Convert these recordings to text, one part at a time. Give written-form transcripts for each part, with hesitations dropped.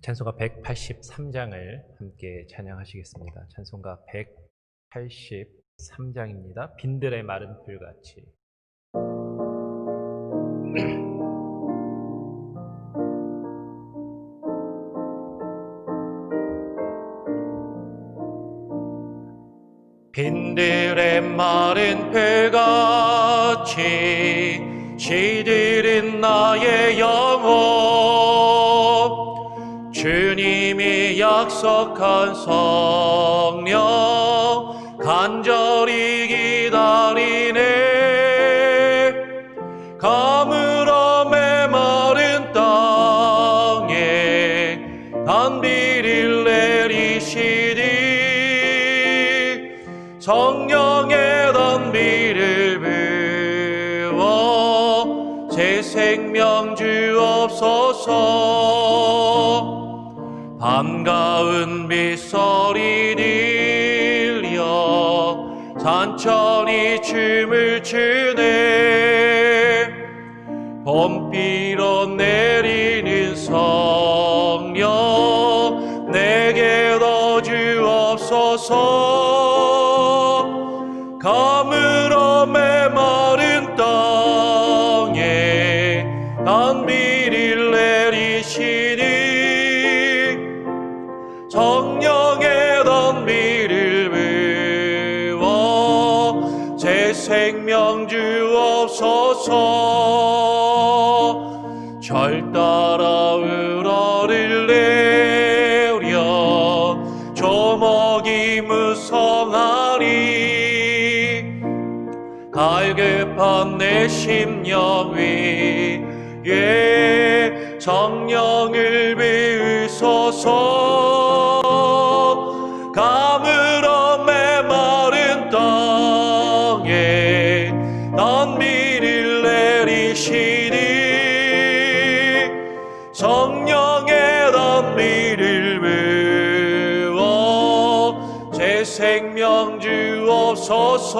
찬송가 183장을 함께 찬양하시겠습니다. 찬송가 183장입니다. 빈들의 마른 풀같이. 빈들의 마른 풀같이 시들은 나의 영혼, 주님이 약속한 성령 간절히 기다리네. 가물어 메마른 땅에 단비를 내리시니 성령의 단비를 부어 새 생명 주옵소서. 반가운 빗소리 들려 산천이 춤을 추네. 봄비로 내리는 성령 내게 더 주옵소서. 가물어 메마른 땅에 단비를 내리시니 성령의 단비를 부어 새 생명 주옵소서. 절 따라 우러를 내려 조목이 무성하니 갈급한 내 심령 위에 성령을 비우소서. 가물어 메마른 땅에 단비를 내리시니 성령의 단비를 부어 새 생명 주옵소서.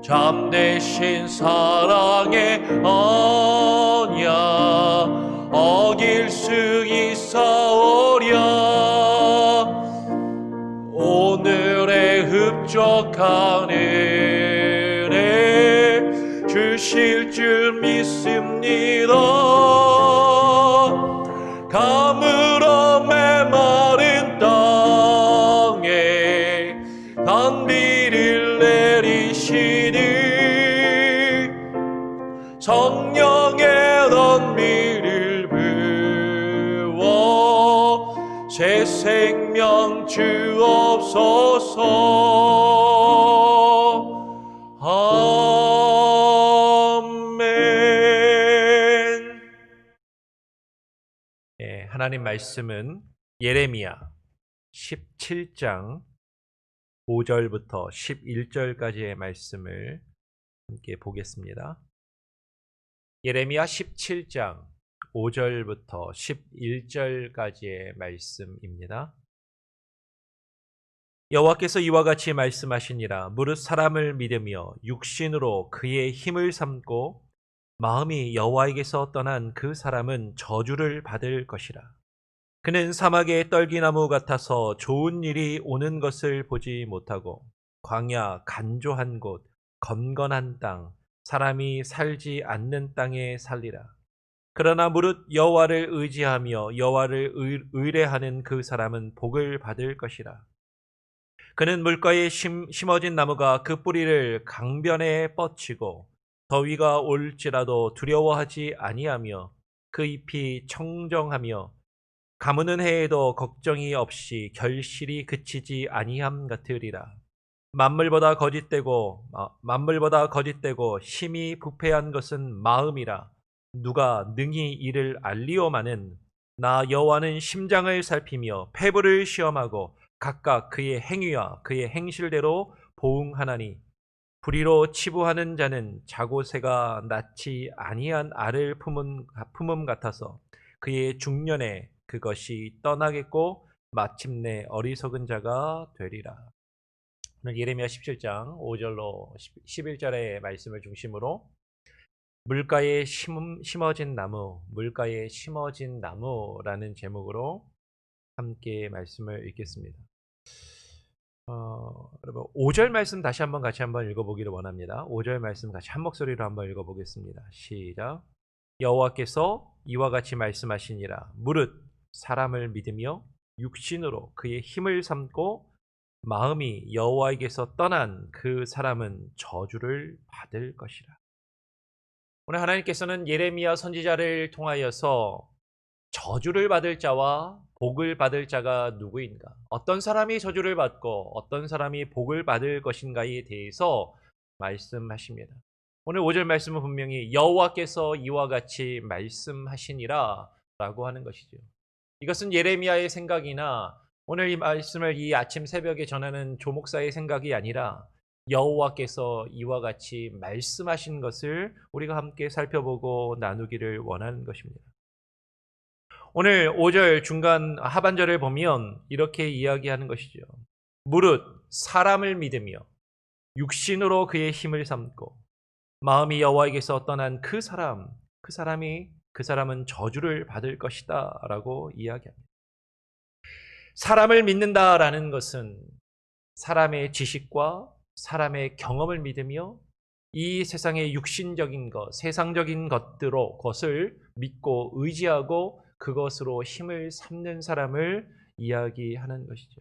참되신 사랑의 언약 어길 수 있사오랴. 오늘의 흡족한 은혜 주실 줄 믿습니다. 가물어 메마른 땅에 단비를 내리시니 성령의 단비를 부어 새 생명 주옵소서. 아멘. 네, 하나님 말씀은 예레미야 17장 5절부터 11절까지의 말씀을 함께 보겠습니다. 예레미야 17장 5절부터 11절까지의 말씀입니다. 여호와께서 이와 같이 말씀하시니라. 무릇 사람을 믿으며 육신으로 그의 힘을 삼고 마음이 여호와에게서 떠난 그 사람은 저주를 받을 것이라. 그는 사막의 떨기나무 같아서 좋은 일이 오는 것을 보지 못하고 광야 간조한 곳 건건한 땅 사람이 살지 않는 땅에 살리라. 그러나 무릇 여호와를 의지하며 여호와를 의뢰하는 그 사람은 복을 받을 것이라. 그는 물가에 심어진 나무가 그 뿌리를 강변에 뻗치고 더위가 올지라도 두려워하지 아니하며 그 잎이 청정하며 가무는 해에도 걱정이 없이 결실이 그치지 아니함 같으리라. 만물보다 거짓되고 심히 부패한 것은 마음이라. 누가 능히 이를 알리오마는 나 여호와는 심장을 살피며 폐부를 시험하고 각각 그의 행위와 그의 행실대로 보응하나니. 불의로 치부하는 자는 자고새가 낳지 아니한 알을 품음 같아서 그의 중년에 그것이 떠나겠고 마침내 어리석은 자가 되리라. 오늘 예레미야 17장 5절로 11절의 말씀을 중심으로 물가에 심어진 나무, 물가에 심어진 나무라는 제목으로 함께 말씀을 읽겠습니다. 여러분 5절 말씀 다시 한번 같이 한번 읽어보기를 원합니다. 5절 말씀 같이 한 목소리로 한번 읽어보겠습니다. 시작. 여호와께서 이와 같이 말씀하시니라. 무릇 사람을 믿으며 육신으로 그의 힘을 삼고 마음이 여호와에게서 떠난 그 사람은 저주를 받을 것이라. 오늘 하나님께서는 예레미야 선지자를 통하여서 저주를 받을 자와 복을 받을 자가 누구인가? 어떤 사람이 저주를 받고 어떤 사람이 복을 받을 것인가에 대해서 말씀하십니다. 오늘 5절 말씀은 분명히 여호와께서 이와 같이 말씀하시니라 라고 하는 것이죠. 이것은 예레미야의 생각이나 오늘 이 말씀을 이 아침 새벽에 전하는 조목사의 생각이 아니라 여호와께서 이와 같이 말씀하신 것을 우리가 함께 살펴보고 나누기를 원하는 것입니다. 오늘 5절 중간 하반절을 보면 이렇게 이야기하는 것이죠. 무릇 사람을 믿으며 육신으로 그의 힘을 삼고 마음이 여호와에게서 떠난 그 사람은 저주를 받을 것이다 라고 이야기합니다. 사람을 믿는다라는 것은 사람의 지식과 사람의 경험을 믿으며 이 세상의 육신적인 것, 세상적인 것을 믿고 의지하고 그것으로 힘을 삼는 사람을 이야기하는 것이죠.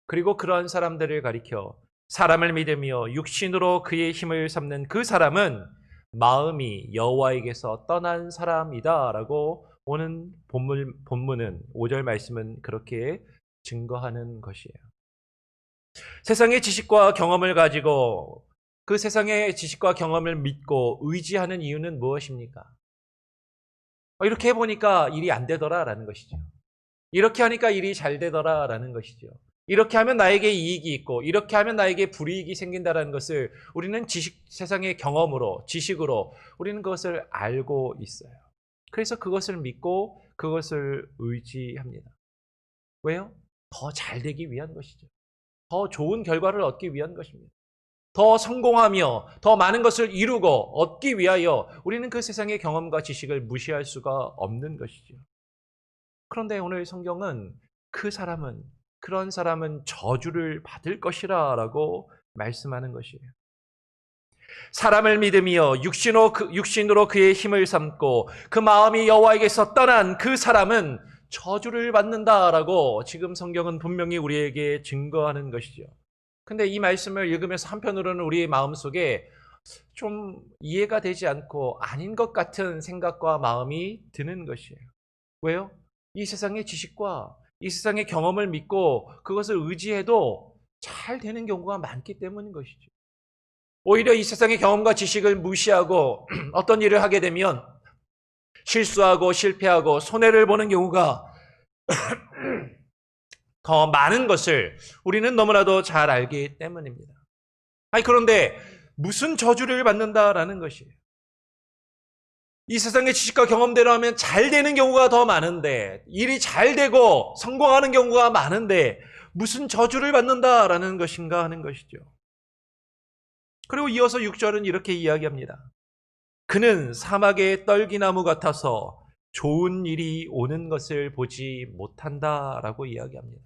그리고 그러한 사람들을 가리켜 사람을 믿으며 육신으로 그의 힘을 삼는 그 사람은 마음이 여호와에게서 떠난 사람이다 라고 오는 본문은 5절 말씀은 그렇게 증거하는 것이에요. 세상의 지식과 경험을 가지고 그 세상의 지식과 경험을 믿고 의지하는 이유는 무엇입니까? 이렇게 해보니까 일이 안 되더라라는 것이죠. 이렇게 하니까 일이 잘 되더라라는 것이죠. 이렇게 하면 나에게 이익이 있고 이렇게 하면 나에게 불이익이 생긴다라는 것을 우리는 세상의 경험으로 지식으로 우리는 그것을 알고 있어요. 그래서 그것을 믿고 그것을 의지합니다. 왜요? 더 잘 되기 위한 것이죠. 더 좋은 결과를 얻기 위한 것입니다. 더 성공하며 더 많은 것을 이루고 얻기 위하여 우리는 그 세상의 경험과 지식을 무시할 수가 없는 것이죠. 그런데 오늘 성경은 그런 사람은 저주를 받을 것이라 라고 말씀하는 것이에요. 사람을 믿으며 육신으로 그의 힘을 삼고 그 마음이 여호와에게서 떠난 그 사람은 저주를 받는다라고 지금 성경은 분명히 우리에게 증거하는 것이죠. 근데 이 말씀을 읽으면서 한편으로는 우리의 마음속에 좀 이해가 되지 않고 아닌 것 같은 생각과 마음이 드는 것이에요. 왜요? 이 세상의 지식과 이 세상의 경험을 믿고 그것을 의지해도 잘 되는 경우가 많기 때문인 것이죠. 오히려 이 세상의 경험과 지식을 무시하고 어떤 일을 하게 되면 실수하고 실패하고 손해를 보는 경우가 더 많은 것을 우리는 너무나도 잘 알기 때문입니다. 그런데 무슨 저주를 받는다라는 것이에요. 이 세상의 지식과 경험대로 하면 잘 되는 경우가 더 많은데 일이 잘 되고 성공하는 경우가 많은데 무슨 저주를 받는다라는 것인가 하는 것이죠. 그리고 이어서 6절은 이렇게 이야기합니다. 그는 사막의 떨기나무 같아서 좋은 일이 오는 것을 보지 못한다라고 이야기합니다.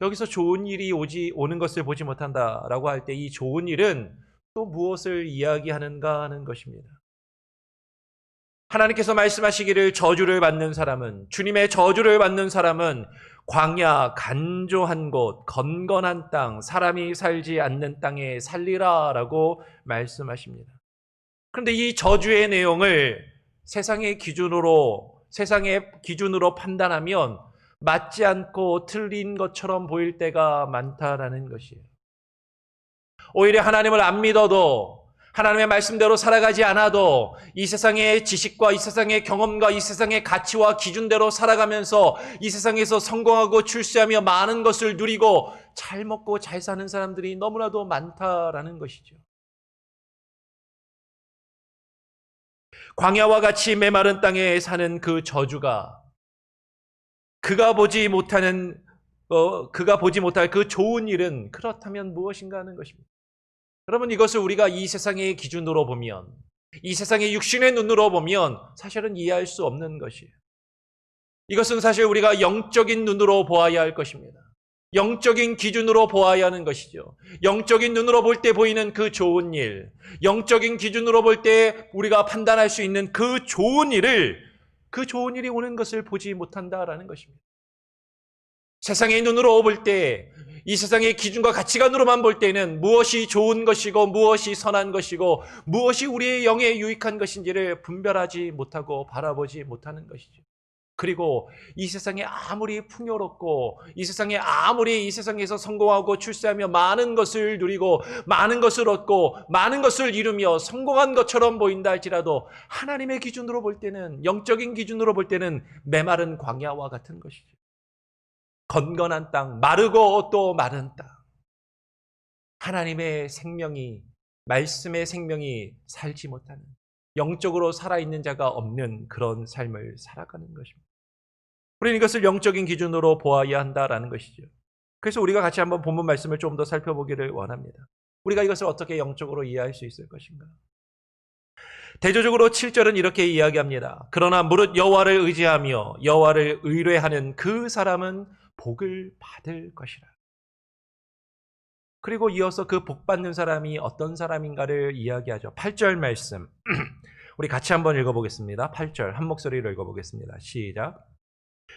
여기서 좋은 일이 오는 것을 보지 못한다라고 할 때 이 좋은 일은 또 무엇을 이야기하는가 하는 것입니다. 하나님께서 말씀하시기를 주님의 저주를 받는 사람은 광야, 간조한 곳, 건건한 땅, 사람이 살지 않는 땅에 살리라 라고 말씀하십니다. 그런데 이 저주의 내용을 세상의 기준으로 판단하면 맞지 않고 틀린 것처럼 보일 때가 많다라는 것이에요. 오히려 하나님을 안 믿어도 하나님의 말씀대로 살아가지 않아도 이 세상의 지식과 이 세상의 경험과 이 세상의 가치와 기준대로 살아가면서 이 세상에서 성공하고 출세하며 많은 것을 누리고 잘 먹고 잘 사는 사람들이 너무나도 많다라는 것이죠. 광야와 같이 메마른 땅에 사는 그 저주가 그가 보지 못할 그 좋은 일은 그렇다면 무엇인가 하는 것입니다. 여러분, 이것을 우리가 이 세상의 기준으로 보면 이 세상의 육신의 눈으로 보면 사실은 이해할 수 없는 것이에요. 이것은 사실 우리가 영적인 눈으로 보아야 할 것입니다. 영적인 기준으로 보아야 하는 것이죠. 영적인 눈으로 볼 때 보이는 그 좋은 일, 영적인 기준으로 볼 때 우리가 판단할 수 있는 그 좋은 일이 오는 것을 보지 못한다라는 것입니다. 세상의 눈으로 볼 때, 이 세상의 기준과 가치관으로만 볼 때는 무엇이 좋은 것이고 무엇이 선한 것이고 무엇이 우리의 영에 유익한 것인지를 분별하지 못하고 바라보지 못하는 것이죠. 그리고 이 세상에 아무리 풍요롭고 이 세상에서 성공하고 출세하며 많은 것을 누리고 많은 것을 얻고 많은 것을 이루며 성공한 것처럼 보인다 할지라도 하나님의 기준으로 볼 때는, 영적인 기준으로 볼 때는 메마른 광야와 같은 것이죠. 건건한 땅, 마르고 또 마른 땅. 하나님의 생명이, 말씀의 생명이 살지 못하는, 영적으로 살아있는 자가 없는 그런 삶을 살아가는 것입니다. 우리는 이것을 영적인 기준으로 보아야 한다라는 것이죠. 그래서 우리가 같이 한번 본문 말씀을 좀 더 살펴보기를 원합니다. 우리가 이것을 어떻게 영적으로 이해할 수 있을 것인가? 대조적으로 7절은 이렇게 이야기합니다. 그러나 무릇 여호와를 의지하며 여호와를 의뢰하는 그 사람은 복을 받을 것이라. 그리고 이어서 그 복 받는 사람이 어떤 사람인가를 이야기하죠. 8절 말씀 우리 같이 한번 읽어보겠습니다. 8절 한 목소리로 읽어보겠습니다. 시작.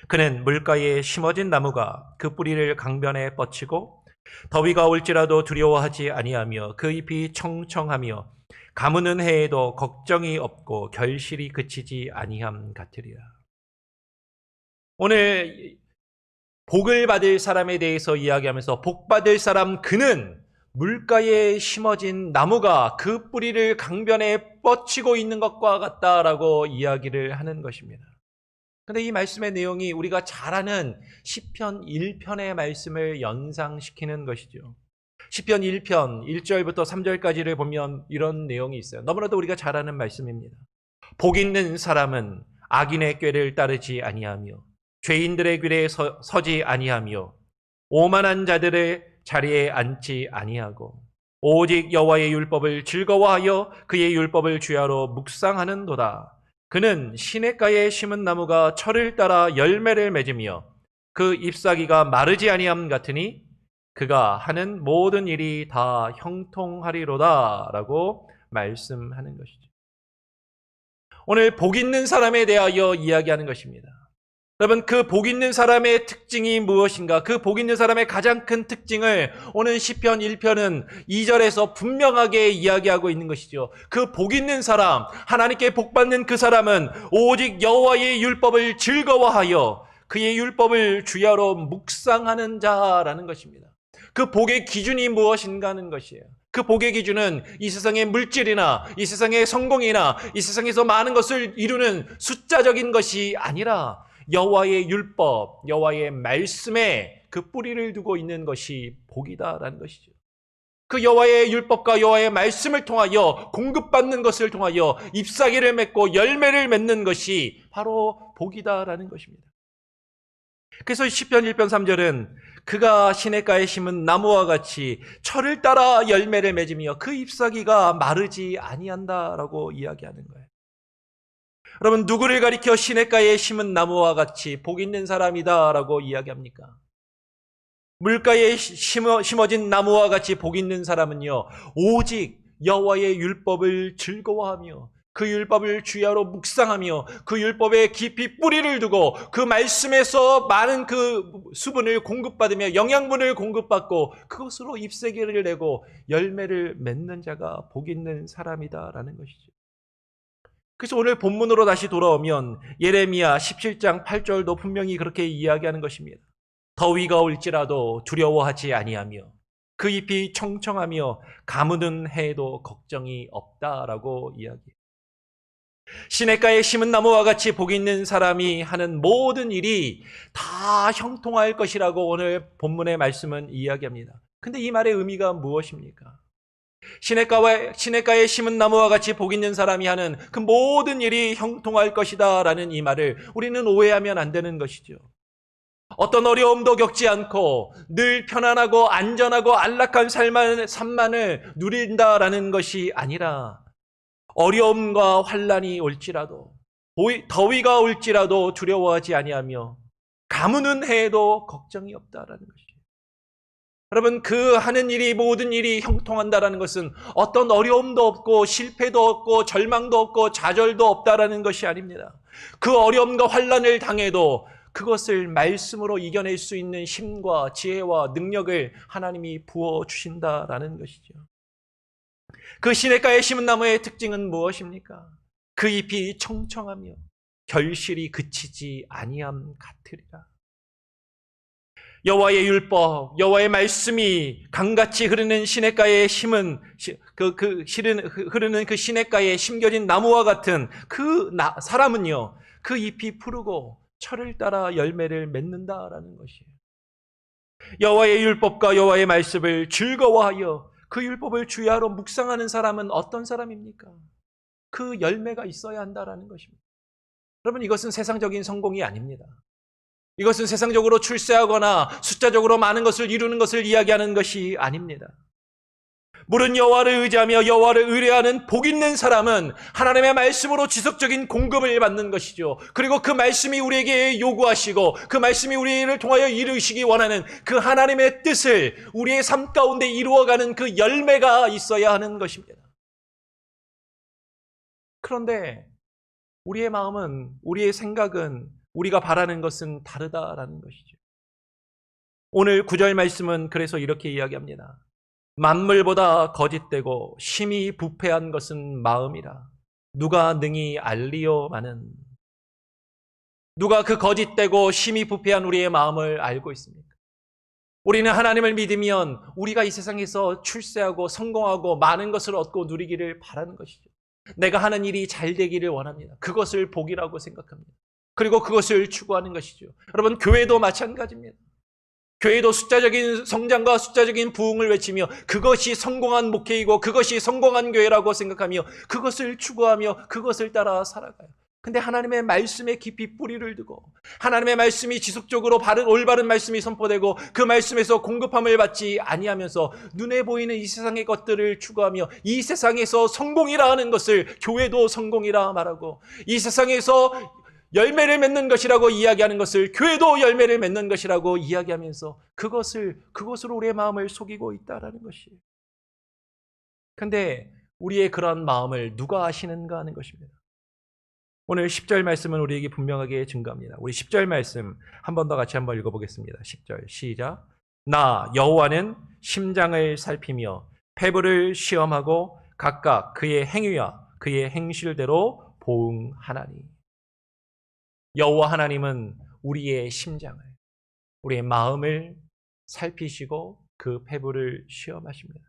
그는 물가에 심어진 나무가 그 뿌리를 강변에 뻗치고 더위가 올지라도 두려워하지 아니하며 그 잎이 청청하며 가무는 해에도 걱정이 없고 결실이 그치지 아니함 같으리라. 오늘 복을 받을 사람에 대해서 이야기하면서 복 받을 사람 그는 물가에 심어진 나무가 그 뿌리를 강변에 뻗치고 있는 것과 같다라고 이야기를 하는 것입니다. 그런데 이 말씀의 내용이 우리가 잘 아는 시편 1편의 말씀을 연상시키는 것이죠. 시편 1편 1절부터 3절까지를 보면 이런 내용이 있어요. 너무나도 우리가 잘 아는 말씀입니다. 복 있는 사람은 악인의 꾀를 따르지 아니하며 죄인들의 길에 서지 아니하며 오만한 자들의 자리에 앉지 아니하고 오직 여호와의 율법을 즐거워하여 그의 율법을 주야로 묵상하는도다. 그는 시냇가에 심은 나무가 철을 따라 열매를 맺으며 그 잎사귀가 마르지 아니함 같으니 그가 하는 모든 일이 다 형통하리로다 라고 말씀하는 것이죠. 오늘 복 있는 사람에 대하여 이야기하는 것입니다. 여러분, 그 복 있는 사람의 특징이 무엇인가? 그 복 있는 사람의 가장 큰 특징을 오늘 시편 1편은 2절에서 분명하게 이야기하고 있는 것이죠. 그 복 있는 사람, 하나님께 복 받는 그 사람은 오직 여호와의 율법을 즐거워하여 그의 율법을 주야로 묵상하는 자라는 것입니다. 그 복의 기준이 무엇인가 하는 것이에요. 그 복의 기준은 이 세상의 물질이나 이 세상의 성공이나 이 세상에서 많은 것을 이루는 숫자적인 것이 아니라 여호와의 율법, 여호와의 말씀에 그 뿌리를 두고 있는 것이 복이다라는 것이죠. 그 여호와의 율법과 여호와의 말씀을 통하여 공급받는 것을 통하여 잎사귀를 맺고 열매를 맺는 것이 바로 복이다라는 것입니다. 그래서 시편 1편 3절은 그가 시냇가에 심은 나무와 같이 철을 따라 열매를 맺으며 그 잎사귀가 마르지 아니한다라고 이야기하는 거예요. 여러분, 누구를 가리켜 시냇가에 심은 나무와 같이 복 있는 사람이다라고 이야기합니까? 물가에 심어진 나무와 같이 복 있는 사람은요, 오직 여호와의 율법을 즐거워하며 그 율법을 주야로 묵상하며 그 율법에 깊이 뿌리를 두고 그 말씀에서 많은 그 수분을 공급받으며 영양분을 공급받고 그것으로 잎사귀를 내고 열매를 맺는 자가 복 있는 사람이다라는 것이죠. 그래서 오늘 본문으로 다시 돌아오면 예레미야 17장 8절도 분명히 그렇게 이야기하는 것입니다. 더위가 올지라도 두려워하지 아니하며 그 잎이 청청하며 가무는 해에도 걱정이 없다라고 이야기해요. 시냇가에 심은 나무와 같이 복 있는 사람이 하는 모든 일이 다 형통할 것이라고 오늘 본문의 말씀은 이야기합니다. 근데 이 말의 의미가 무엇입니까? 시냇가에 심은 나무와 같이 복 있는 사람이 하는 그 모든 일이 형통할 것이다 라는 이 말을 우리는 오해하면 안 되는 것이죠. 어떤 어려움도 겪지 않고 늘 편안하고 안전하고 안락한 삶만을 누린다라는 것이 아니라 어려움과 환난이 올지라도 더위가 올지라도 두려워하지 아니하며 가무는 해도 걱정이 없다라는 것이죠. 여러분, 그 하는 일이 모든 일이 형통한다라는 것은 어떤 어려움도 없고 실패도 없고 절망도 없고 좌절도 없다라는 것이 아닙니다. 그 어려움과 환난을 당해도 그것을 말씀으로 이겨낼 수 있는 힘과 지혜와 능력을 하나님이 부어주신다라는 것이죠. 그 시냇가에 심은 나무의 특징은 무엇입니까? 그 잎이 청청하며 결실이 그치지 아니함 같으리라. 여호와의 율법, 여호와의 말씀이 강같이 흐르는 시냇가에 심은 흐르는 그 시냇가에 심겨진 나무와 같은 그 사람은요, 그 잎이 푸르고 철을 따라 열매를 맺는다라는 것이에요. 여호와의 율법과 여호와의 말씀을 즐거워하여 그 율법을 주야로 묵상하는 사람은 어떤 사람입니까? 그 열매가 있어야 한다라는 것입니다. 여러분, 이것은 세상적인 성공이 아닙니다. 이것은 세상적으로 출세하거나 숫자적으로 많은 것을 이루는 것을 이야기하는 것이 아닙니다. 물은 여호와를 의지하며 여호와를 의뢰하는 복 있는 사람은 하나님의 말씀으로 지속적인 공급을 받는 것이죠. 그리고 그 말씀이 우리에게 요구하시고 그 말씀이 우리를 통하여 이루시기 원하는 그 하나님의 뜻을 우리의 삶 가운데 이루어가는 그 열매가 있어야 하는 것입니다. 그런데 우리의 마음은, 우리의 생각은, 우리가 바라는 것은 다르다라는 것이죠. 오늘 9절 말씀은 그래서 이렇게 이야기합니다. 만물보다 거짓되고 심히 부패한 것은 마음이라. 누가 능히 알리요마는. 누가 그 거짓되고 심히 부패한 우리의 마음을 알고 있습니까? 우리는 하나님을 믿으면 우리가 이 세상에서 출세하고 성공하고 많은 것을 얻고 누리기를 바라는 것이죠. 내가 하는 일이 잘 되기를 원합니다. 그것을 복이라고 생각합니다. 그리고 그것을 추구하는 것이죠. 여러분, 교회도 마찬가지입니다. 교회도 숫자적인 성장과 숫자적인 부흥을 외치며 그것이 성공한 목회이고 그것이 성공한 교회라고 생각하며 그것을 추구하며 그것을 따라 살아가요. 근데 하나님의 말씀에 깊이 뿌리를 두고 하나님의 말씀이 지속적으로 올바른 말씀이 선포되고 그 말씀에서 공급함을 받지 아니하면서 눈에 보이는 이 세상의 것들을 추구하며 이 세상에서 성공이라 하는 것을 교회도 성공이라 말하고 이 세상에서 열매를 맺는 것이라고 이야기하는 것을 교회도 열매를 맺는 것이라고 이야기하면서 그것으로 우리의 마음을 속이고 있다라는 것이에요. 그런데 우리의 그런 마음을 누가 아시는가 하는 것입니다. 오늘 10절 말씀은 우리에게 분명하게 증거합니다. 우리 10절 말씀 한 번 더 같이 한번 읽어보겠습니다. 10절 시작. 나 여호와는 심장을 살피며 폐부를 시험하고 각각 그의 행위와 그의 행실대로 보응하나니. 여호와 하나님은 우리의 심장을, 우리의 마음을 살피시고 그 폐부를 시험하십니다.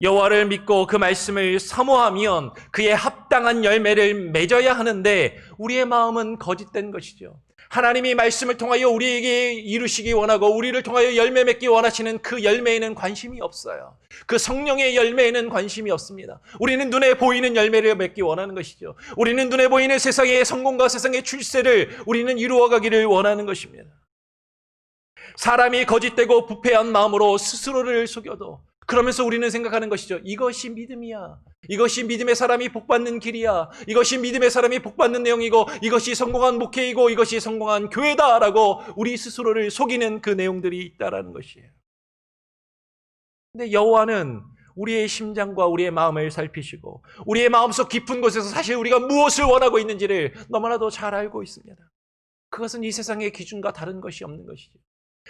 여호와를 믿고 그 말씀을 사모하면 그의 합당한 열매를 맺어야 하는데 우리의 마음은 거짓된 것이죠. 하나님이 말씀을 통하여 우리에게 이루시기 원하고 우리를 통하여 열매 맺기 원하시는 그 열매에는 관심이 없어요. 그 성령의 열매에는 관심이 없습니다. 우리는 눈에 보이는 열매를 맺기 원하는 것이죠. 우리는 눈에 보이는 세상의 성공과 세상의 출세를 우리는 이루어가기를 원하는 것입니다. 사람이 거짓되고 부패한 마음으로 스스로를 속여도 그러면서 우리는 생각하는 것이죠. 이것이 믿음이야. 이것이 믿음의 사람이 복받는 길이야. 이것이 믿음의 사람이 복받는 내용이고 이것이 성공한 목회이고 이것이 성공한 교회다라고 우리 스스로를 속이는 그 내용들이 있다라는 것이에요. 근데 여호와는 우리의 심장과 우리의 마음을 살피시고 우리의 마음속 깊은 곳에서 사실 우리가 무엇을 원하고 있는지를 너무나도 잘 알고 있습니다. 그것은 이 세상의 기준과 다른 것이 없는 것이죠.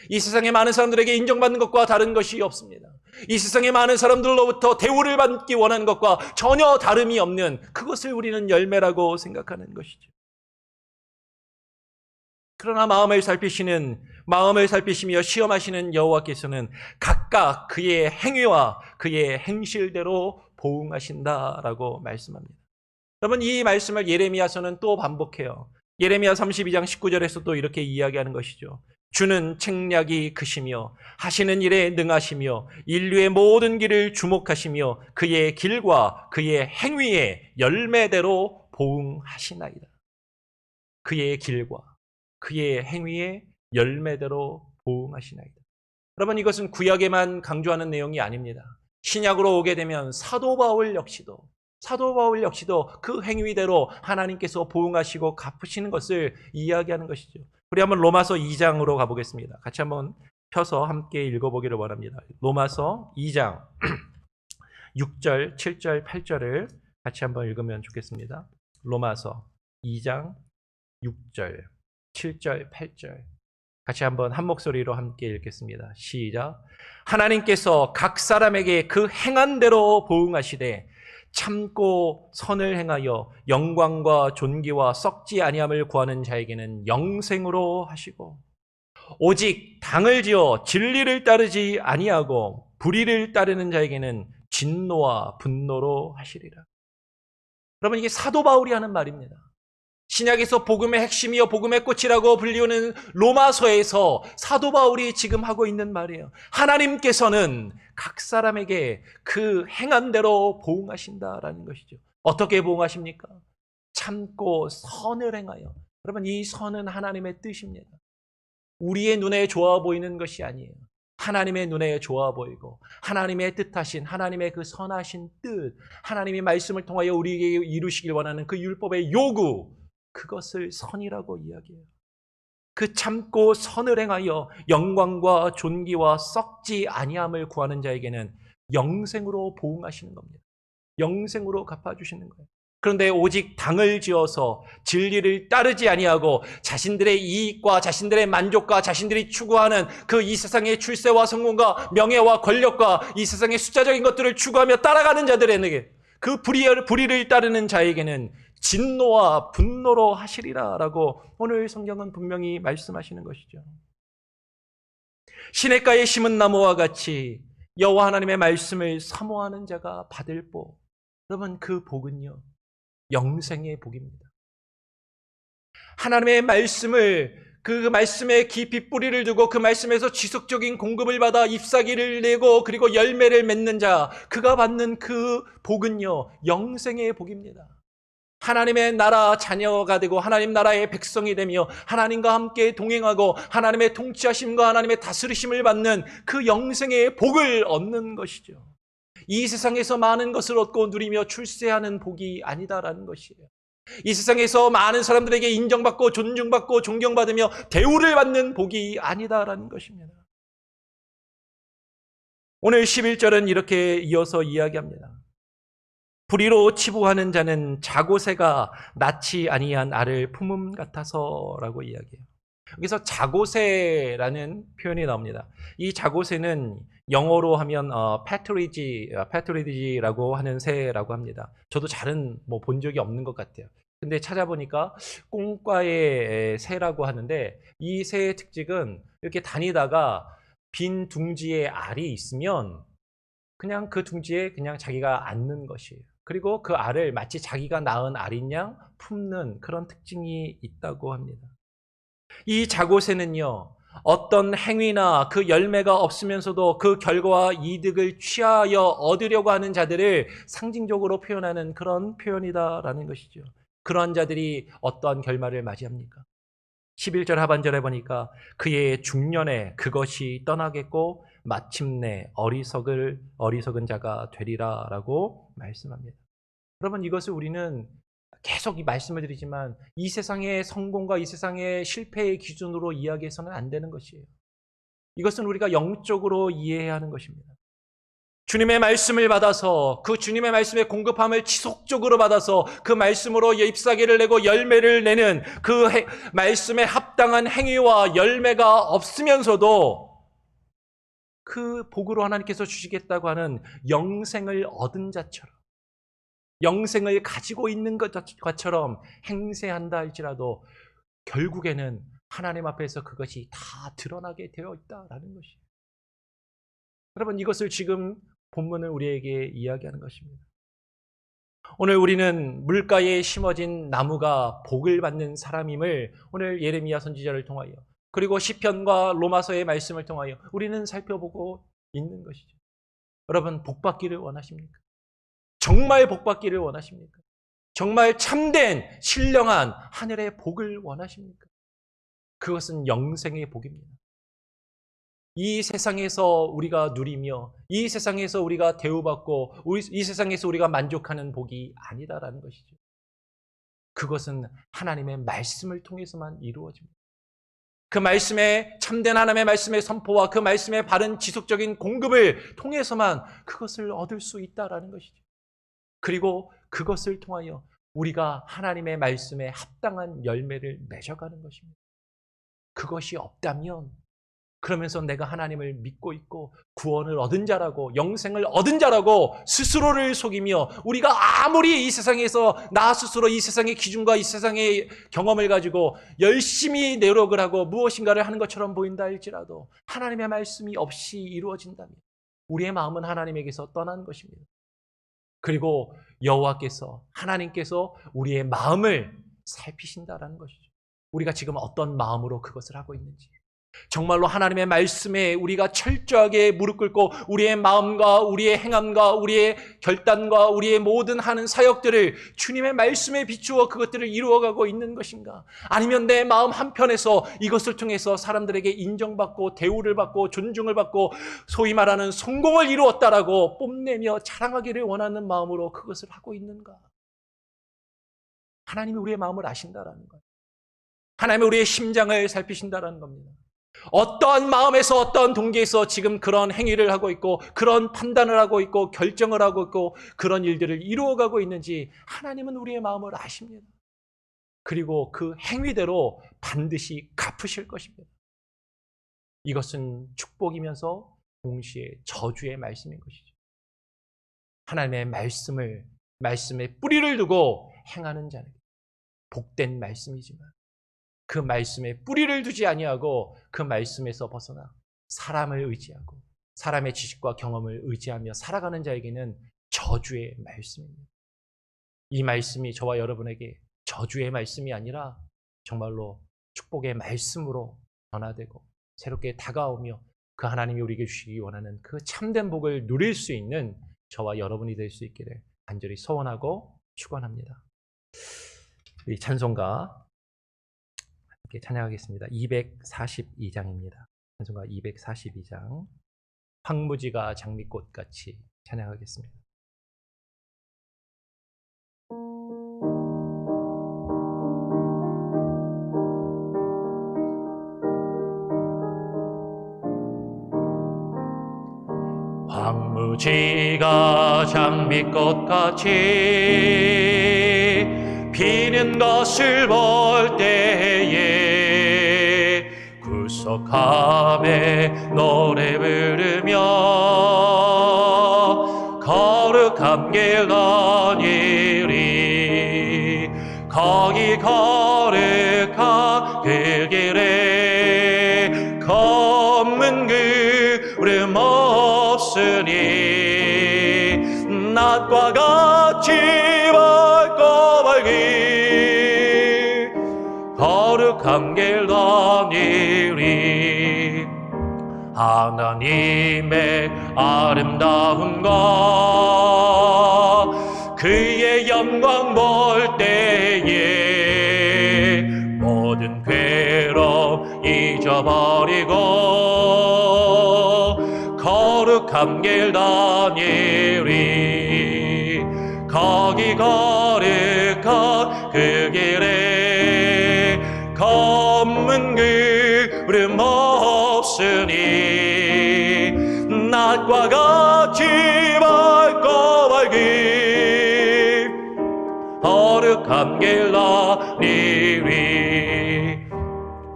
이 세상의 많은 사람들에게 인정받는 것과 다른 것이 없습니다. 이 세상의 많은 사람들로부터 대우를 받기 원하는 것과 전혀 다름이 없는 그것을 우리는 열매라고 생각하는 것이죠. 그러나 마음을 살피시며 시험하시는 여호와께서는 각각 그의 행위와 그의 행실대로 보응하신다라고 말씀합니다. 여러분, 이 말씀을 예레미야서는 또 반복해요. 예레미야 32장 19절에서 또 이렇게 이야기하는 것이죠. 주는 책략이 크시며 하시는 일에 능하시며 인류의 모든 길을 주목하시며 그의 길과 그의 행위의 열매대로 보응하시나이다. 그의 길과 그의 행위의 열매대로 보응하시나이다. 여러분, 이것은 구약에만 강조하는 내용이 아닙니다. 신약으로 오게 되면 사도 바울 역시도 사도 바울 역시도 그 행위대로 하나님께서 보응하시고 갚으시는 것을 이야기하는 것이죠. 우리 한번 로마서 2장으로 가보겠습니다. 같이 한번 펴서 함께 읽어보기를 원합니다. 로마서 2장 6절, 7절, 8절을 같이 한번 읽으면 좋겠습니다. 로마서 2장 6절, 7절, 8절 같이 한번 한 목소리로 함께 읽겠습니다. 시작. 하나님께서 각 사람에게 그 행한 대로 보응하시되 참고 선을 행하여 영광과 존귀와 썩지 아니함을 구하는 자에게는 영생으로 하시고 오직 당을 지어 진리를 따르지 아니하고 불의를 따르는 자에게는 진노와 분노로 하시리라. 여러분, 이게 사도 바울이 하는 말입니다. 신약에서 복음의 핵심이요 복음의 꽃이라고 불리우는 로마서에서 사도 바울이 지금 하고 있는 말이에요. 하나님께서는 각 사람에게 그 행한 대로 보응하신다라는 것이죠. 어떻게 보응하십니까? 참고 선을 행하여. 여러분, 이 선은 하나님의 뜻입니다. 우리의 눈에 좋아 보이는 것이 아니에요. 하나님의 눈에 좋아 보이고 하나님의 뜻하신 하나님의 그 선하신 뜻, 하나님의 말씀을 통하여 우리에게 이루시길 원하는 그 율법의 요구, 그것을 선이라고 이야기해요. 그 참고 선을 행하여 영광과 존귀와 썩지 아니함을 구하는 자에게는 영생으로 보응하시는 겁니다. 영생으로 갚아주시는 거예요. 그런데 오직 당을 지어서 진리를 따르지 아니하고 자신들의 이익과 자신들의 만족과 자신들이 추구하는 그 이 세상의 출세와 성공과 명예와 권력과 이 세상의 숫자적인 것들을 추구하며 따라가는 자들에게, 그 불의를 따르는 자에게는 진노와 분노로 하시리라라고 오늘 성경은 분명히 말씀하시는 것이죠. 시냇가에 심은 나무와 같이 여호와 하나님의 말씀을 사모하는 자가 받을 복. 여러분, 그 복은요 영생의 복입니다. 하나님의 말씀을, 그 말씀에 깊이 뿌리를 두고 그 말씀에서 지속적인 공급을 받아 잎사귀를 내고 그리고 열매를 맺는 자, 그가 받는 그 복은요 영생의 복입니다. 하나님의 나라 자녀가 되고 하나님 나라의 백성이 되며 하나님과 함께 동행하고 하나님의 통치하심과 하나님의 다스리심을 받는 그 영생의 복을 얻는 것이죠. 이 세상에서 많은 것을 얻고 누리며 출세하는 복이 아니다라는 것이에요. 이 세상에서 많은 사람들에게 인정받고 존중받고 존경받으며 대우를 받는 복이 아니다라는 것입니다. 오늘 11절은 이렇게 이어서 이야기합니다. 불의로 치부하는 자는 자고새가 낳지 아니한 알을 품음 같아서라고 이야기해요. 여기서 자고새라는 표현이 나옵니다. 이 자고새는 영어로 하면 패트리지라고 하는 새라고 합니다. 저도 잘은 본 적이 없는 것 같아요. 근데 찾아보니까 꽁과의 새라고 하는데, 이 새의 특징은 이렇게 다니다가 빈 둥지에 알이 있으면 그냥 그 둥지에 그냥 자기가 앉는 것이에요. 그리고 그 알을 마치 자기가 낳은 알인 양 품는 그런 특징이 있다고 합니다. 이 자고새는요, 어떤 행위나 그 열매가 없으면서도 그 결과와 이득을 취하여 얻으려고 하는 자들을 상징적으로 표현하는 그런 표현이다라는 것이죠. 그런 자들이 어떠한 결말을 맞이합니까? 11절 하반절에 보니까 그의 중년에 그것이 떠나겠고 마침내 어리석은 자가 되리라라고 말씀합니다. 여러분, 이것을 우리는 계속 이 말씀을 드리지만 이 세상의 성공과 이 세상의 실패의 기준으로 이야기해서는 안 되는 것이에요. 이것은 우리가 영적으로 이해해야 하는 것입니다. 주님의 말씀을 받아서 그 주님의 말씀의 공급함을 지속적으로 받아서 그 말씀으로 잎사귀를 내고 열매를 내는 그 말씀에 합당한 행위와 열매가 없으면서도 그 복으로 하나님께서 주시겠다고 하는 영생을 얻은 자처럼, 영생을 가지고 있는 것처럼 행세한다 할지라도 결국에는 하나님 앞에서 그것이 다 드러나게 되어 있다라는 것이에요. 여러분, 이것을 지금 본문은 우리에게 이야기하는 것입니다. 오늘 우리는 물가에 심어진 나무가 복을 받는 사람임을 오늘 예레미야 선지자를 통하여, 그리고 시편과 로마서의 말씀을 통하여 우리는 살펴보고 있는 것이죠. 여러분, 복 받기를 원하십니까? 정말 복 받기를 원하십니까? 정말 참된 신령한 하늘의 복을 원하십니까? 그것은 영생의 복입니다. 이 세상에서 우리가 누리며 이 세상에서 우리가 대우받고 이 세상에서 우리가 만족하는 복이 아니다라는 것이죠. 그것은 하나님의 말씀을 통해서만 이루어집니다. 그 말씀의 참된 하나님의 말씀의 선포와 그 말씀의 바른 지속적인 공급을 통해서만 그것을 얻을 수 있다라는 것이죠. 그리고 그것을 통하여 우리가 하나님의 말씀에 합당한 열매를 맺어가는 것입니다. 그것이 없다면 그러면서 내가 하나님을 믿고 있고 구원을 얻은 자라고 영생을 얻은 자라고 스스로를 속이며 우리가 아무리 이 세상에서 나 스스로 이 세상의 기준과 이 세상의 경험을 가지고 열심히 노력을 하고 무엇인가를 하는 것처럼 보인다 할지라도 하나님의 말씀이 없이 이루어진다면 우리의 마음은 하나님에게서 떠난 것입니다. 그리고 여호와께서 하나님께서 우리의 마음을 살피신다라는 것이죠. 우리가 지금 어떤 마음으로 그것을 하고 있는지 정말로 하나님의 말씀에 우리가 철저하게 무릎 꿇고 우리의 마음과 우리의 행함과 우리의 결단과 우리의 모든 하는 사역들을 주님의 말씀에 비추어 그것들을 이루어가고 있는 것인가? 아니면 내 마음 한편에서 이것을 통해서 사람들에게 인정받고 대우를 받고 존중을 받고 소위 말하는 성공을 이루었다라고 뽐내며 자랑하기를 원하는 마음으로 그것을 하고 있는가? 하나님이 우리의 마음을 아신다라는 거예요. 하나님이 우리의 심장을 살피신다라는 겁니다. 어떠한 마음에서 어떠한 동기에서 지금 그런 행위를 하고 있고 그런 판단을 하고 있고 결정을 하고 있고 그런 일들을 이루어가고 있는지 하나님은 우리의 마음을 아십니다. 그리고 그 행위대로 반드시 갚으실 것입니다. 이것은 축복이면서 동시에 저주의 말씀인 것이죠. 하나님의 말씀에 뿌리를 두고 행하는 자는 복된 말씀이지만 그 말씀에 뿌리를 두지 아니하고 그 말씀에서 벗어나 사람을 의지하고 사람의 지식과 경험을 의지하며 살아가는 자에게는 저주의 말씀입니다. 이 말씀이 저와 여러분에게 저주의 말씀이 아니라 정말로 축복의 말씀으로 변화되고 새롭게 다가오며 그 하나님이 우리에게 주시기 원하는 그 참된 복을 누릴 수 있는 저와 여러분이 될 수 있기를 간절히 소원하고 축원합니다. 이 찬송가 찬양하겠습니다. 242장입니다. 찬송가 242장 황무지가 장미꽃같이 찬양하겠습니다. 황무지가 장미꽃같이 피는 것을 볼 때에 구속함에 노래 부르며 거룩한 길 다니리 거기 거룩한 그 길에 검은 구름 없으니 낮과 같이 밝고 밝기 거룩한 길 다니리 하나님의 아름다움과 그의 영광 볼 때에 모든 괴로움 잊어버리고 거룩한 길 다니리 거기 거룩한 그 길에 검은 구름 없으니 낮과 같이 밝고 밝기 거룩한 길 다니리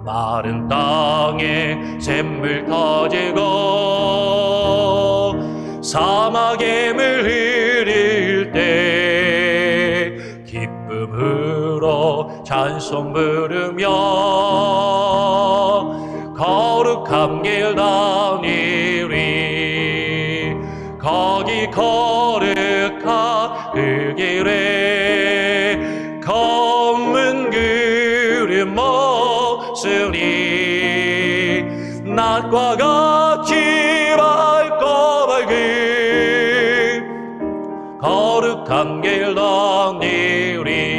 마른 땅에 샘물 터지고 사막에 물 흐를 때 기쁨으로 찬송 부르며 거룩한 길 다니리 거기 거룩한 그 길에 검은 구름 없으니 낮과 같이 밝고 밝기 거룩한 길 다니리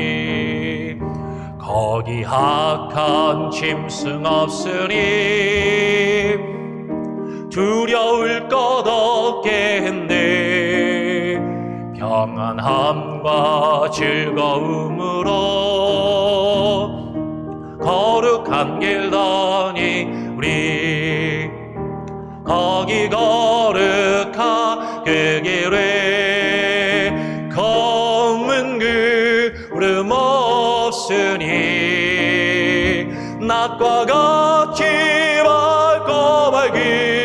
거기 악한 짐승 없으니 두려울 것 없겠네. 평안함과 즐거움으로 거룩한 길 다니 우리 거기 거룩한 그 길에 검은 구름 없으니 낮과 같이 밝고 밝기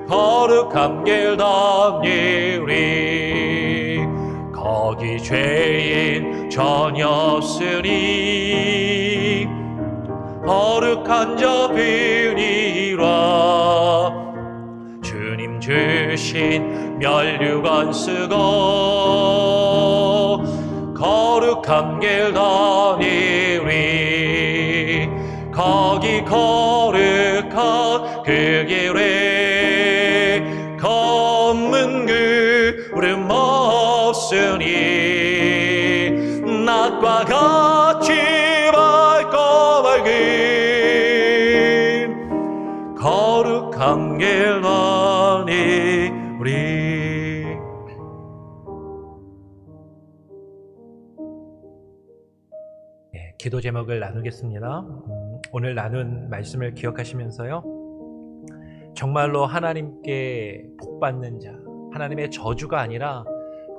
거룩한 길 다니 우리 거기 죄인 전혀 없으니 거룩한 자 비리라. 주님 주신 면류관 쓰고 거룩한 길 다니리 거기 거룩한 그 길에 검은 구름 없으니 낮과 같이 밝고 밝은 거룩한 길 다니리. 기도 제목을 나누겠습니다. 오늘 나눈 말씀을 기억하시면서요, 정말로 하나님께 복 받는 자, 하나님의 저주가 아니라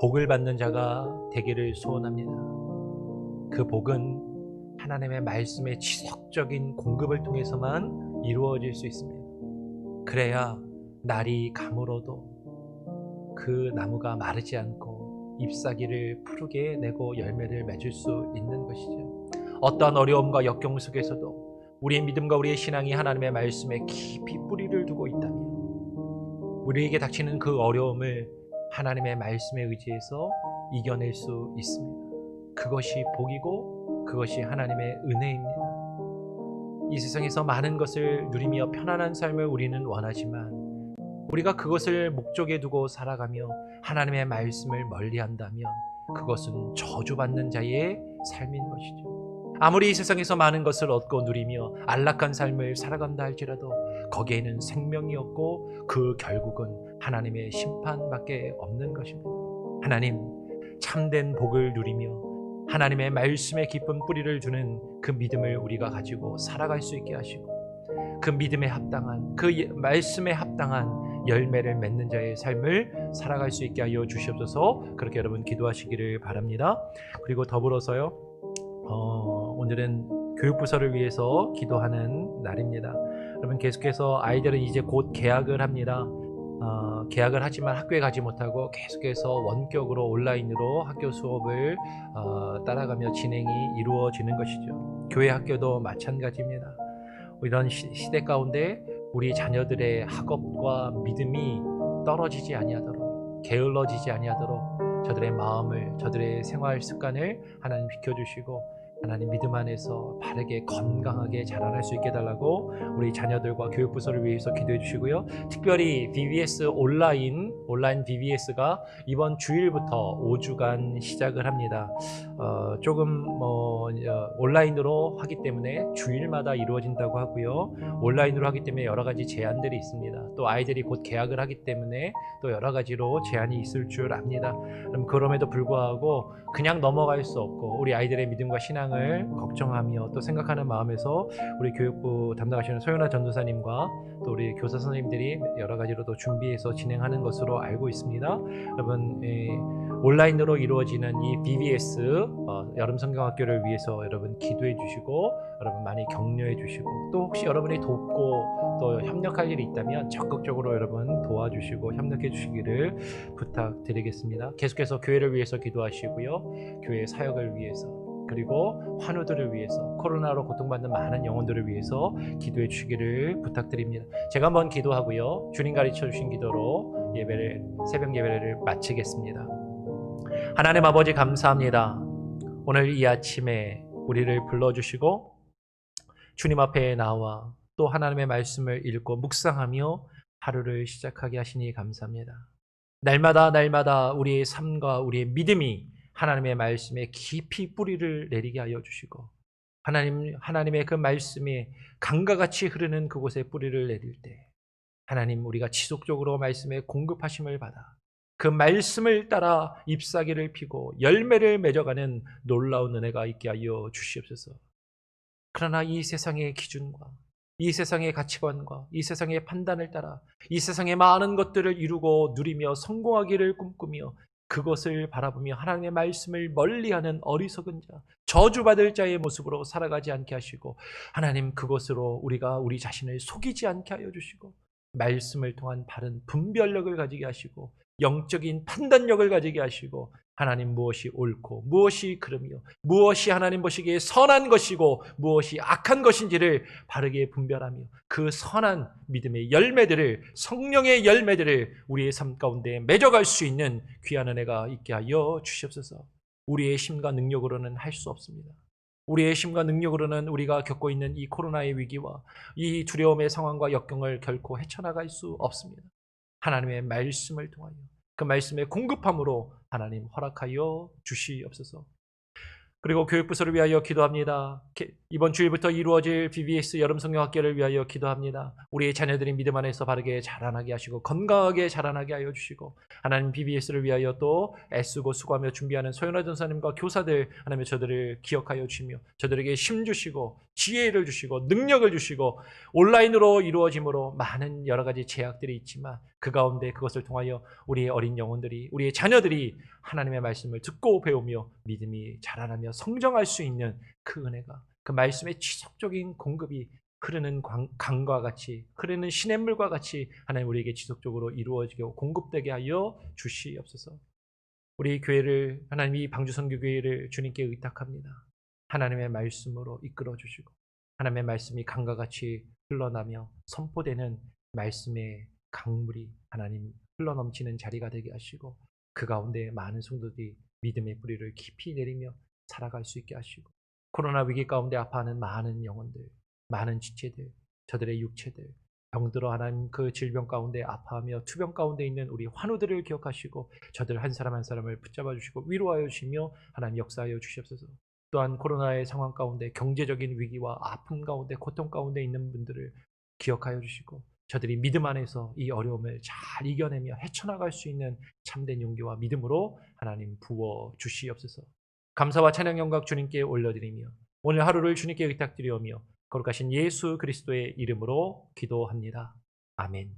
복을 받는 자가 되기를 소원합니다. 그 복은 하나님의 말씀의 지속적인 공급을 통해서만 이루어질 수 있습니다. 그래야 날이 가물어도 그 나무가 마르지 않고 잎사귀를 푸르게 내고 열매를 맺을 수 있는 것이죠. 어떠한 어려움과 역경 속에서도 우리의 믿음과 우리의 신앙이 하나님의 말씀에 깊이 뿌리를 두고 있다면 우리에게 닥치는 그 어려움을 하나님의 말씀에 의지해서 이겨낼 수 있습니다. 그것이 복이고 그것이 하나님의 은혜입니다. 이 세상에서 많은 것을 누리며 편안한 삶을 우리는 원하지만 우리가 그것을 목적에 두고 살아가며 하나님의 말씀을 멀리한다면 그것은 저주받는 자의 삶인 것이죠. 아무리 이 세상에서 많은 것을 얻고 누리며 안락한 삶을 살아간다 할지라도 거기에는 생명이 없고 그 결국은 하나님의 심판밖에 없는 것입니다. 하나님, 참된 복을 누리며 하나님의 말씀에 깊은 뿌리를 두는 그 믿음을 우리가 가지고 살아갈 수 있게 하시고 그 믿음에 합당한, 그 말씀에 합당한 열매를 맺는 자의 삶을 살아갈 수 있게 하여 주시옵소서. 그렇게 여러분 기도하시기를 바랍니다. 그리고 더불어서요, 오늘은 교육부서를 위해서 기도하는 날입니다. 여러분, 계속해서 아이들은 이제 곧 개학을 합니다. 개학을 하지만 학교에 가지 못하고 계속해서 원격으로 온라인으로 학교 수업을 따라가며 진행이 이루어지는 것이죠. 교회 학교도 마찬가지입니다. 이런 시대 가운데 우리 자녀들의 학업과 믿음이 떨어지지 아니하도록, 게을러지지 아니하도록 저들의 마음을, 저들의 생활 습관을 하나님 비켜주시고 하나님 믿음 안에서 바르게 건강하게 자라날 수 있게 해달라고 우리 자녀들과 교육부서를 위해서 기도해 주시고요. 특별히 VBS 온라인 VBS가 이번 주일부터 5주간 시작을 합니다. 조금 온라인으로 하기 때문에 주일마다 이루어진다고 하고요. 온라인으로 하기 때문에 여러 가지 제한들이 있습니다. 또 아이들이 곧 개학을 하기 때문에 또 여러 가지로 제한이 있을 줄 압니다. 그럼에도 불구하고 그냥 넘어갈 수 없고 우리 아이들의 믿음과 신앙을 걱정하며 또 생각하는 마음에서 우리 교육부 담당하시는 소연아 전도사님과 또 우리 교사 선생님들이 여러 가지로 또 준비해서 진행하는 것으로 알고 있습니다. 여러분, 온라인으로 이루어지는 이 BBS 여름 성경학교를 위해서 여러분 기도해 주시고 여러분 많이 격려해 주시고 또 혹시 여러분이 돕고 또 협력할 일이 있다면 적극적으로 여러분 도와주시고 협력해 주시기를 부탁드리겠습니다. 계속해서 교회를 위해서 기도하시고요. 교회 사역을 위해서 그리고 환우들을 위해서 코로나로 고통받는 많은 영혼들을 위해서 기도해 주시기를 부탁드립니다. 제가 한번 기도하고요. 주님 가르쳐 주신 기도로 새벽 예배를 마치겠습니다. 하나님 아버지 감사합니다. 오늘 이 아침에 우리를 불러주시고 주님 앞에 나와 또 하나님의 말씀을 읽고 묵상하며 하루를 시작하게 하시니 감사합니다. 날마다 우리의 삶과 우리의 믿음이 하나님의 말씀에 깊이 뿌리를 내리게 하여 주시고 하나님의 그 말씀이 강과 같이 흐르는 그곳에 뿌리를 내릴 때 하나님, 우리가 지속적으로 말씀에 공급하심을 받아 그 말씀을 따라 잎사귀를 피고 열매를 맺어가는 놀라운 은혜가 있게 하여 주시옵소서. 그러나 이 세상의 기준과 이 세상의 가치관과 이 세상의 판단을 따라 이 세상의 많은 것들을 이루고 누리며 성공하기를 꿈꾸며 그것을 바라보며 하나님의 말씀을 멀리하는 어리석은 자, 저주받을 자의 모습으로 살아가지 않게 하시고, 하나님, 그것으로 우리가 우리 자신을 속이지 않게 하여 주시고, 말씀을 통한 바른 분별력을 가지게 하시고 영적인 판단력을 가지게 하시고, 하나님, 무엇이 옳고 무엇이 그름이요 무엇이 하나님 보시기에 선한 것이고 무엇이 악한 것인지를 바르게 분별하며 그 선한 믿음의 열매들을, 성령의 열매들을 우리의 삶 가운데 맺어갈 수 있는 귀한 은혜가 있게 하여 주시옵소서. 우리의 힘과 능력으로는 할 수 없습니다. 우리의 힘과 능력으로는 우리가 겪고 있는 이 코로나의 위기와 이 두려움의 상황과 역경을 결코 헤쳐나갈 수 없습니다. 하나님의 말씀을 통하여 그 말씀의 공급함으로 하나님 허락하여 주시옵소서. 그리고 교육부서를 위하여 기도합니다. 이번 주일부터 이루어질 BBS 여름 성경학교를 위하여 기도합니다. 우리의 자녀들이 믿음 안에서 바르게 자라나게 하시고 건강하게 자라나게 하여 주시고, 하나님, BBS를 위하여 또 애쓰고 수고하며 준비하는 소연아 전사님과 교사들, 하나님, 저들을 기억하여 주시며 저들에게 힘 주시고 지혜를 주시고 능력을 주시고, 온라인으로 이루어짐으로 많은 여러 가지 제약들이 있지만 그 가운데 그것을 통하여 우리의 어린 영혼들이, 우리의 자녀들이 하나님의 말씀을 듣고 배우며 믿음이 자라나며 성장할 수 있는 그 은혜가, 그 말씀의 지속적인 공급이 흐르는 강과 같이, 흐르는 시냇물과 같이 하나님 우리에게 지속적으로 이루어지고 공급되게 하여 주시옵소서. 우리 교회를, 하나님, 이 방주선교교회를 주님께 의탁합니다. 하나님의 말씀으로 이끌어 주시고 하나님의 말씀이 강과 같이 흘러나며 선포되는 말씀의 강물이 하나님 흘러넘치는 자리가 되게 하시고, 그 가운데 많은 성도들이 믿음의 뿌리를 깊이 내리며 살아갈 수 있게 하시고, 코로나 위기 가운데 아파하는 많은 영혼들, 많은 지체들, 저들의 육체들, 병들어 하나님 그 질병 가운데 아파하며 투병 가운데 있는 우리 환우들을 기억하시고 저들 한 사람 한 사람을 붙잡아 주시고 위로하여 주시며 하나님 역사하여 주시옵소서. 또한 코로나의 상황 가운데 경제적인 위기와 아픔 가운데 고통 가운데 있는 분들을 기억하여 주시고 저들이 믿음 안에서 이 어려움을 잘 이겨내며 헤쳐나갈 수 있는 참된 용기와 믿음으로 하나님 부어 주시옵소서. 감사와 찬양 영광 주님께 올려드리며 오늘 하루를 주님께 의탁드리오며 거룩하신 예수 그리스도의 이름으로 기도합니다. 아멘.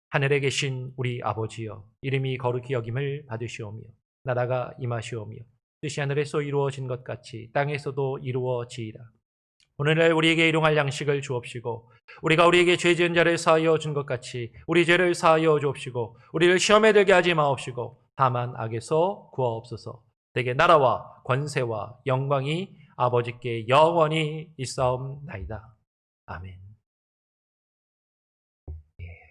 하늘에 계신 우리 아버지여, 이름이 거룩히 여김을 받으시오며 나라가 임하시오며 뜻이 하늘에서 이루어진 것 같이 땅에서도 이루어지이다. 오늘날 우리에게 일용할 양식을 주옵시고 우리가 우리에게 죄 지은 자를 사하여 준 것 같이 우리 죄를 사하여 주옵시고 우리를 시험에 들게 하지 마옵시고 다만 악에서 구하옵소서. 대개 나라와 권세와 영광이 아버지께 영원히 있사옵나이다. 아멘.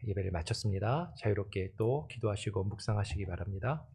예배를 마쳤습니다. 자유롭게 또 기도하시고 묵상하시기 바랍니다.